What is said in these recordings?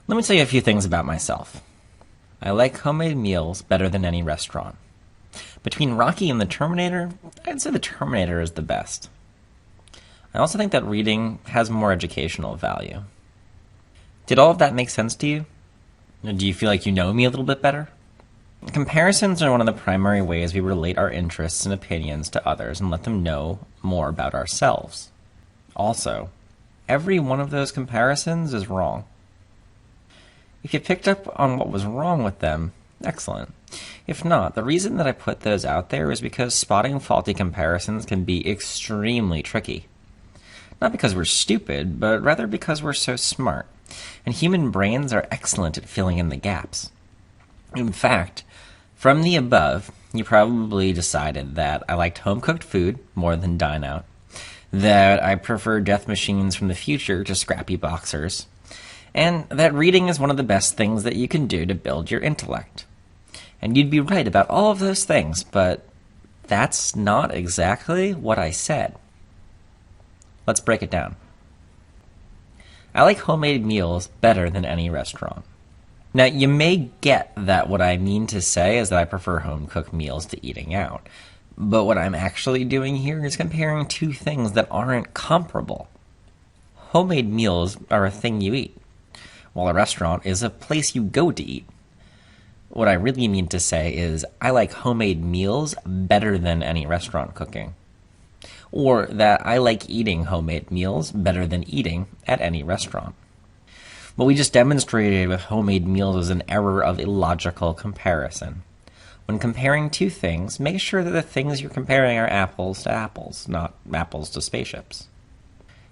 Let me tell you a few things about myself. I like homemade meals better than any restaurant. Between Rocky and the Terminator, I'd say the Terminator is the best. I also think that reading has more educational value. Did all of that make sense to you? Do you feel like you know me a little bit better? Comparisons are one of the primary ways we relate our interests and opinions to others and let them know more about ourselves. Also, every one of those comparisons is wrong. If you picked up on what was wrong with them, excellent. If not, the reason that I put those out there is because spotting faulty comparisons can be extremely tricky. Not because we're stupid, but rather because we're so smart, and human brains are excellent at filling in the gaps. In fact, from the above, you probably decided that I liked home-cooked food more than dine-out, that I prefer death machines from the future to scrappy boxers, and that reading is one of the best things that you can do to build your intellect. And you'd be right about all of those things, but that's not exactly what I said. Let's break it down. I like homemade meals better than any restaurant. Now, you may get that what I mean to say is that I prefer home-cooked meals to eating out. But what I'm actually doing here is comparing two things that aren't comparable. Homemade meals are a thing you eat, while a restaurant is a place you go to eat. What I really mean to say is I like homemade meals better than any restaurant cooking. Or that I like eating homemade meals better than eating at any restaurant. What we just demonstrated with homemade meals is an error of illogical comparison. When comparing two things, make sure that the things you're comparing are apples to apples, not apples to spaceships.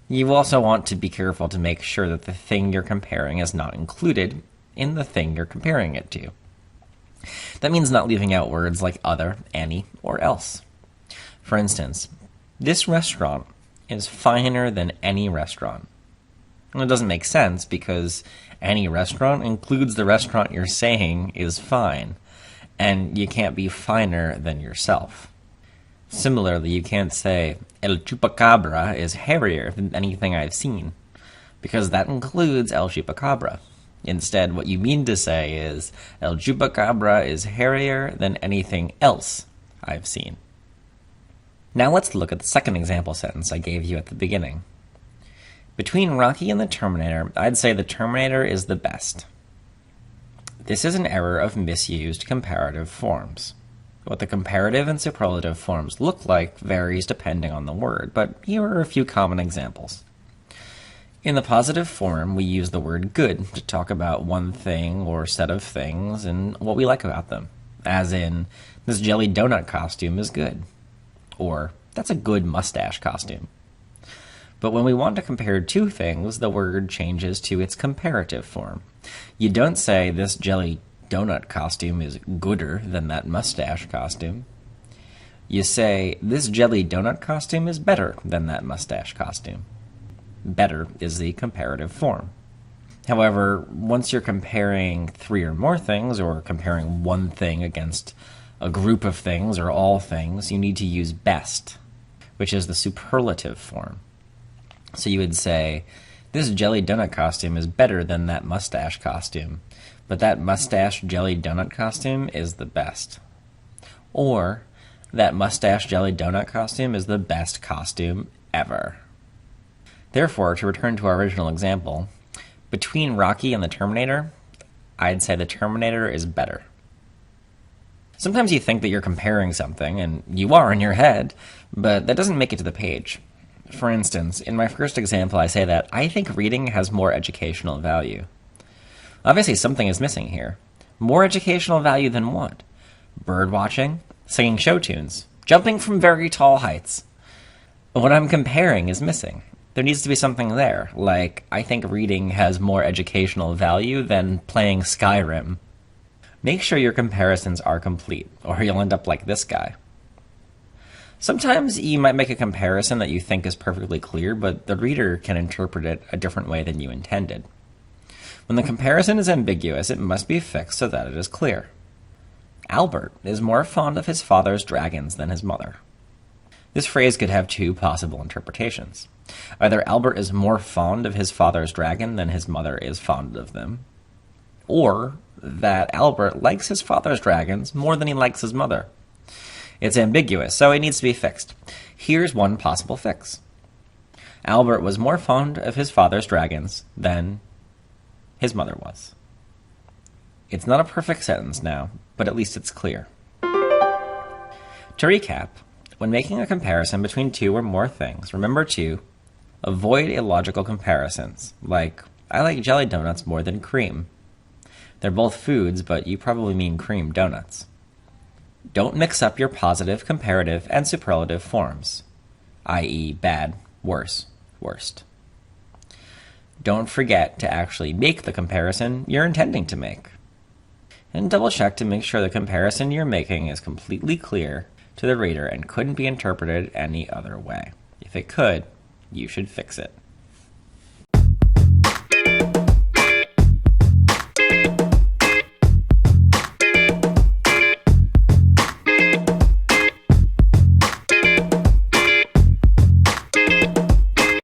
You also want to be careful to make sure that the thing you're comparing is not included in the thing you're comparing it to. That means not leaving out words like other, any, or else. For instance, this restaurant is finer than any restaurant. And it doesn't make sense because any restaurant includes the restaurant you're saying is fine, and you can't be finer than yourself. Similarly, you can't say, El Chupacabra is hairier than anything I've seen, because that includes El Chupacabra. Instead, what you mean to say is, El Chupacabra is hairier than anything else I've seen. Now let's look at the second example sentence I gave you at the beginning. Between Rocky and the Terminator, I'd say the Terminator is the best. This is an error of misused comparative forms. What the comparative and superlative forms look like varies depending on the word, but here are a few common examples. In the positive form, we use the word good to talk about one thing or set of things and what we like about them, as in, this jelly donut costume is good, or that's a good mustache costume. But when we want to compare two things, the word changes to its comparative form. You don't say, this jelly donut costume is gooder than that mustache costume. You say, this jelly donut costume is better than that mustache costume. Better is the comparative form. However, once you're comparing three or more things, or comparing one thing against a group of things or all things, you need to use best, which is the superlative form. So you would say, this jelly donut costume is better than that mustache costume, but that mustache jelly donut costume is the best. Or, that mustache jelly donut costume is the best costume ever. Therefore, to return to our original example, between Rocky and the Terminator, I'd say the Terminator is better. Sometimes you think that you're comparing something, and you are in your head, but that doesn't make it to the page. For instance, in my first example, I say that I think reading has more educational value. Obviously, something is missing here. More educational value than what? Bird watching, singing show tunes, jumping from very tall heights. What I'm comparing is missing. There needs to be something there, like I think reading has more educational value than playing Skyrim. Make sure your comparisons are complete, or you'll end up like this guy. Sometimes you might make a comparison that you think is perfectly clear, but the reader can interpret it a different way than you intended. When the comparison is ambiguous, it must be fixed so that it is clear. Albert is more fond of his father's dragons than his mother. This phrase could have two possible interpretations. Either Albert is more fond of his father's dragon than his mother is fond of them, or that Albert likes his father's dragons more than he likes his mother. It's ambiguous, so it needs to be fixed. Here's one possible fix. Albert was more fond of his father's dragons than his mother was. It's not a perfect sentence now, but at least it's clear. To recap, when making a comparison between two or more things, remember to avoid illogical comparisons, like, I like jelly donuts more than cream. They're both foods, but you probably mean cream donuts. Don't mix up your positive, comparative, and superlative forms, i.e. bad, worse, worst. Don't forget to actually make the comparison you're intending to make. And double check to make sure the comparison you're making is completely clear to the reader and couldn't be interpreted any other way. If it could, you should fix it.